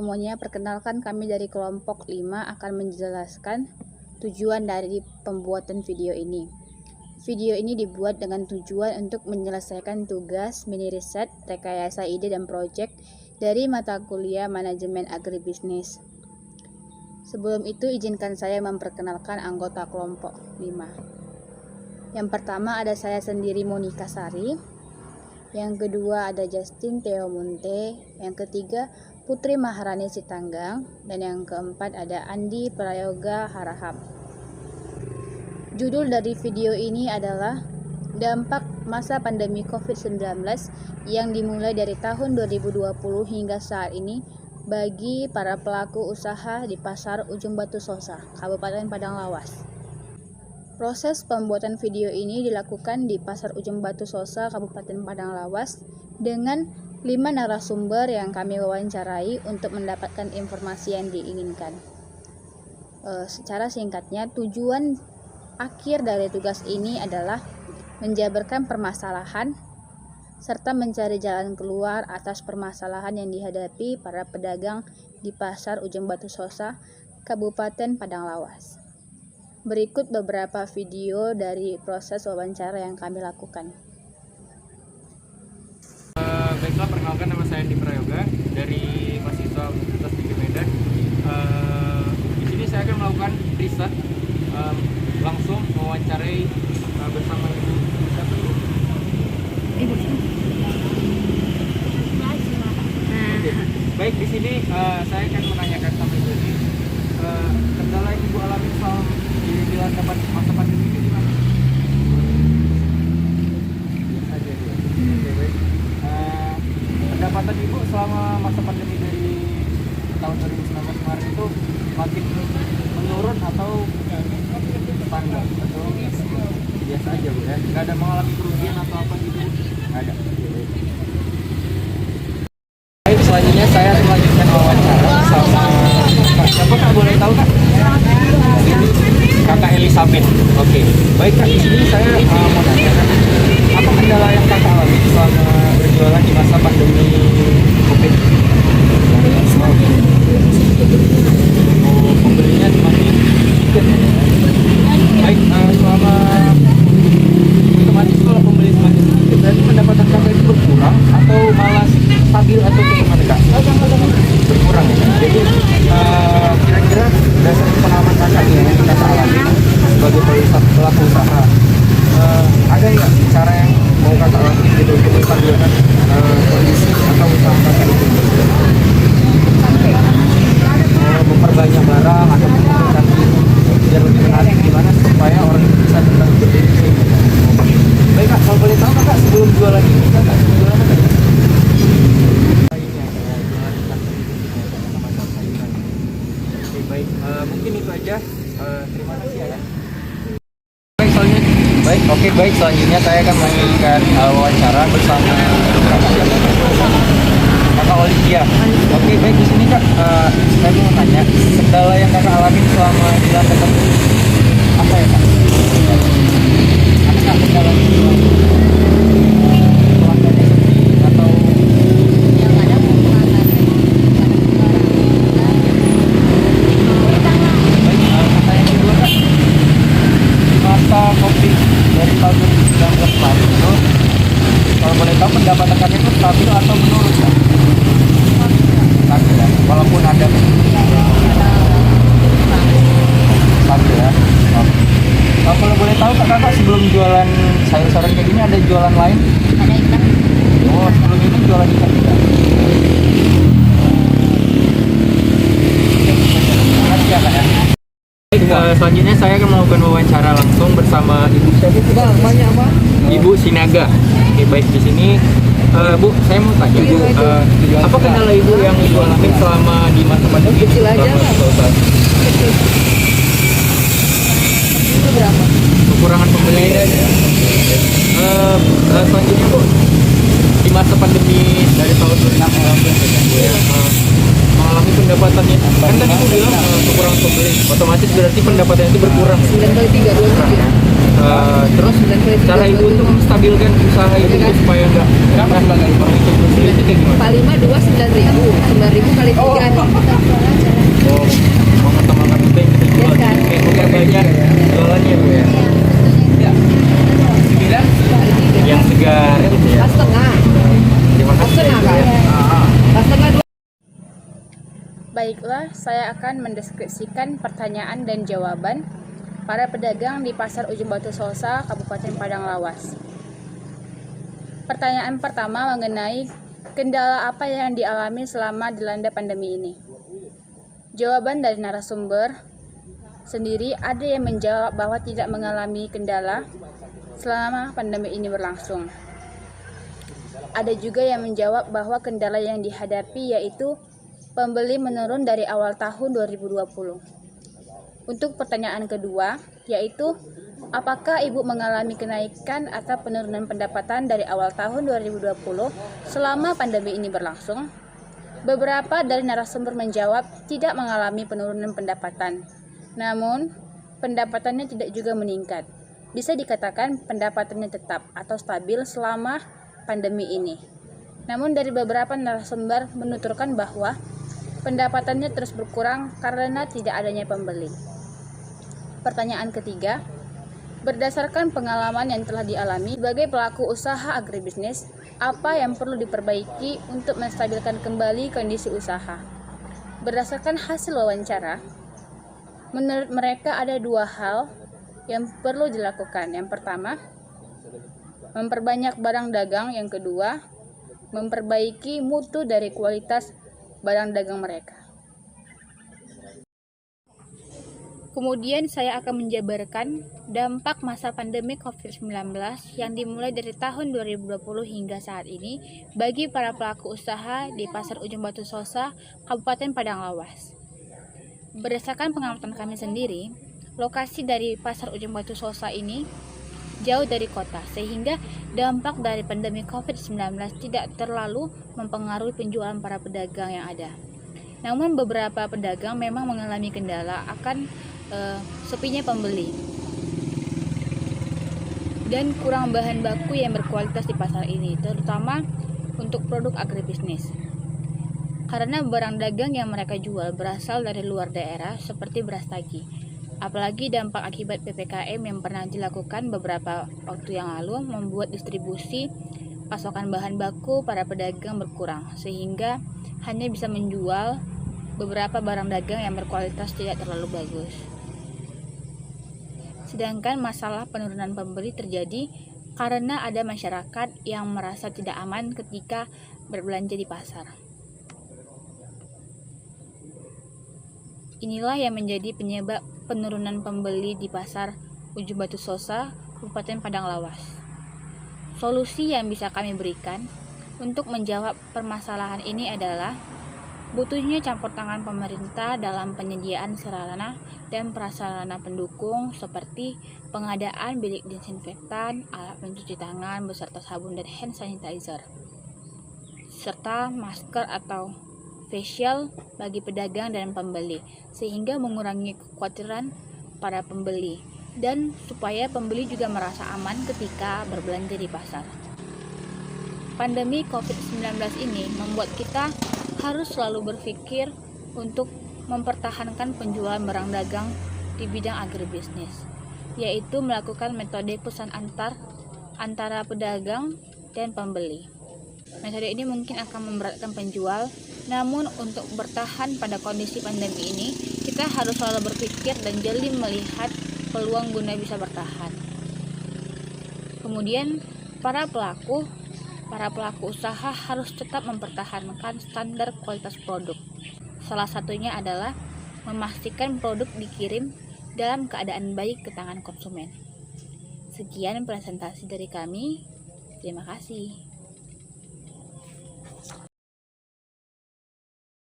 semuanya, perkenalkan kami dari kelompok 5 akan menjelaskan tujuan dari pembuatan video ini. Video ini dibuat dengan tujuan untuk menyelesaikan tugas, mini riset, rekayasa ide dan proyek dari mata kuliah Manajemen Agribisnis. Sebelum itu, izinkan saya memperkenalkan anggota kelompok 5. Yang pertama ada saya sendiri, Monika Sari. Yang kedua ada Justin Theo Munte, yang ketiga Putri Maharani Sitanggang, dan yang keempat ada Andi Prayoga Harahap. Judul dari video ini adalah dampak masa pandemi COVID-19 yang dimulai dari tahun 2020 hingga saat ini bagi para pelaku usaha di Pasar Ujung Batu Sosa, Kabupaten Padang Lawas. Proses pembuatan video ini dilakukan di Pasar Ujung Batu Sosa, Kabupaten Padang Lawas, dengan 5 narasumber yang kami wawancarai untuk mendapatkan informasi yang diinginkan. Secara singkatnya, tujuan akhir dari tugas ini adalah menjabarkan permasalahan serta mencari jalan keluar atas permasalahan yang dihadapi para pedagang di Pasar Ujung Batu Sosa, Kabupaten Padang Lawas. Berikut beberapa video dari proses wawancara yang kami lakukan. Baiklah, perkenalkan, nama saya Andi Prayoga dari mahasiswa Universitas Negeri Medan. Di sini saya akan melakukan riset, langsung mewawancarai bersama Ibu. Oke. Baik, di sini saya akan menanyakan sama Ibu ini, kendala yang Ibu alami selama di masa pandemi ini gimana? Biasa aja ya. Oke, baik. Pendapatan Ibu selama masa pandemi dari tahun 2019 kemarin itu makin menurun atau standar atau biasa aja Bu ya? Nggak ada mengalami kerugian atau apa gitu? Nggak ada. Baik, selanjutnya saya melanjutkan wawancara sama siapa Kak, boleh tahu Kak? Kakak Elizabeth. Oke. Baik Kak, di sini saya mau nanya, apa kendala yang Kakak alami selama berjualan di masa pandemi COVID? Pembelinya semakin sedikit. Baik, selama otomatis kalau pembeli semakin sedikit, berarti pendapatan Kakak itu berkurang atau malah stabil atau bagaimana Kak? Berkurang ya. Jadi kira-kira berdasarkan pengalaman Kakak yang Kakak alami sebagai pelaku usaha, ada nggak cara yang mau Kakak lakukan gitu untuk menstabilkan kondisi atau usaha Kakak itu? Memperbanyak barang atau meningkatkan biar lebih menarik gimana supaya orang bisa tetap berdiri. Baik Kak, kalau boleh tahu Kakak sebelum jualan ini Kakak jualan apa? Baik, mungkin itu aja. Terima kasih ya. Baik, selanjutnya saya akan melanjutkan wawancara bersama Kakak Olivia. Oke, baik, di sini Kak, saya mau tanya, kendala yang Kakak alami selama di dalam apa ya Kak? Apakah kendala itu pelanggannya sepi atau Yang ada pengurangan masa COVID dari tahun 2019 kemarin itu, kalau boleh tahu pendapatan Kakak itu stabil atau menurun Kak? Stabil ya, walaupun ada stabil ya. Kalau boleh tahu Kakak sebelum jualan sayur-sayuran kayak gini ada jualan lain? ada ikan. Oh, sebelum itu jualan ikan juga. Terima kasih ya Kak ya. Selanjutnya saya akan melakukan wawancara langsung bersama Ibu Ibu Sinaga. Oke, baik, di sini Bu, saya mau tanya Bu, apa kendala Ibu yang Ibu alami selama di masa pandemi? Kekurangan pembeli. Selanjutnya Bu, di masa pandemi dari tahun 2019 ya, mengalami pendapatannya, kan tadi aku bilang kekurangan pembeli, otomatis berarti pendapatannya itu berkurang. 9/3 Terus cara Ibu untuk menstabilkan usaha itu supaya nggak itu kayak gimana? 45 2 9.000 kali 3 nih. Baiklah, saya akan mendeskripsikan pertanyaan dan jawaban para pedagang di Pasar Ujung Batu Sosa, Kabupaten Padang Lawas. Pertanyaan pertama mengenai kendala apa yang dialami selama dilanda pandemi ini. Jawaban dari narasumber sendiri ada yang menjawab bahwa tidak mengalami kendala selama pandemi ini berlangsung. Ada juga yang menjawab bahwa kendala yang dihadapi yaitu pembeli menurun dari awal tahun 2020. Untuk pertanyaan kedua, yaitu apakah Ibu mengalami kenaikan atau penurunan pendapatan dari awal tahun 2020 selama pandemi ini berlangsung? Beberapa dari narasumber menjawab tidak mengalami penurunan pendapatan. Namun, pendapatannya tidak juga meningkat. Bisa dikatakan pendapatannya tetap atau stabil selama pandemi ini. Namun dari beberapa narasumber menuturkan bahwa pendapatannya terus berkurang karena tidak adanya pembeli. Pertanyaan ketiga, berdasarkan pengalaman yang telah dialami sebagai pelaku usaha agribisnis, apa yang perlu diperbaiki untuk menstabilkan kembali kondisi usaha? Berdasarkan hasil wawancara, menurut mereka ada dua hal yang perlu dilakukan. Yang pertama, memperbanyak barang dagang. Yang kedua, memperbaiki mutu dari kualitas barang dagang mereka. Kemudian saya akan menjabarkan dampak masa pandemi COVID-19 yang dimulai dari tahun 2020 hingga saat ini bagi para pelaku usaha di Pasar Ujung Batu Sosa, Kabupaten Padang Lawas. Berdasarkan pengamatan kami sendiri, lokasi dari Pasar Ujung Batu Sosa ini jauh dari kota, sehingga dampak dari pandemi COVID-19 tidak terlalu mempengaruhi penjualan para pedagang yang ada. Namun beberapa pedagang memang mengalami kendala akan sepinya pembeli dan kurang bahan baku yang berkualitas di pasar ini, terutama untuk produk agribisnis. Karena barang dagang yang mereka jual berasal dari luar daerah seperti beras tagi. Apalagi dampak akibat PPKM yang pernah dilakukan beberapa waktu yang lalu membuat distribusi pasokan bahan baku para pedagang berkurang, sehingga hanya bisa menjual beberapa barang dagang yang berkualitas tidak terlalu bagus. Sedangkan masalah penurunan pembeli terjadi karena ada masyarakat yang merasa tidak aman ketika berbelanja di pasar. Inilah yang menjadi penyebab penurunan pembeli di Pasar Ujung Batu Sosa, Kabupaten Padang Lawas. Solusi yang bisa kami berikan untuk menjawab permasalahan ini adalah butuhnya campur tangan pemerintah dalam penyediaan sarana dan prasarana pendukung seperti pengadaan bilik disinfektan, alat pencuci tangan beserta sabun dan hand sanitizer, serta masker atau face shield bagi pedagang dan pembeli, sehingga mengurangi kekhawatiran para pembeli dan supaya pembeli juga merasa aman ketika berbelanja di pasar. Pandemi COVID-19 ini membuat kita harus selalu berpikir untuk mempertahankan penjualan barang dagang di bidang agribisnis, yaitu melakukan metode pesan antar antara pedagang dan pembeli. Metode ini mungkin akan memberatkan penjual, namun untuk bertahan pada kondisi pandemi ini, kita harus selalu berpikir dan jeli melihat peluang guna bisa bertahan. Kemudian, para pelaku usaha harus tetap mempertahankan standar kualitas produk. Salah satunya adalah memastikan produk dikirim dalam keadaan baik ke tangan konsumen. Sekian presentasi dari kami. Terima kasih.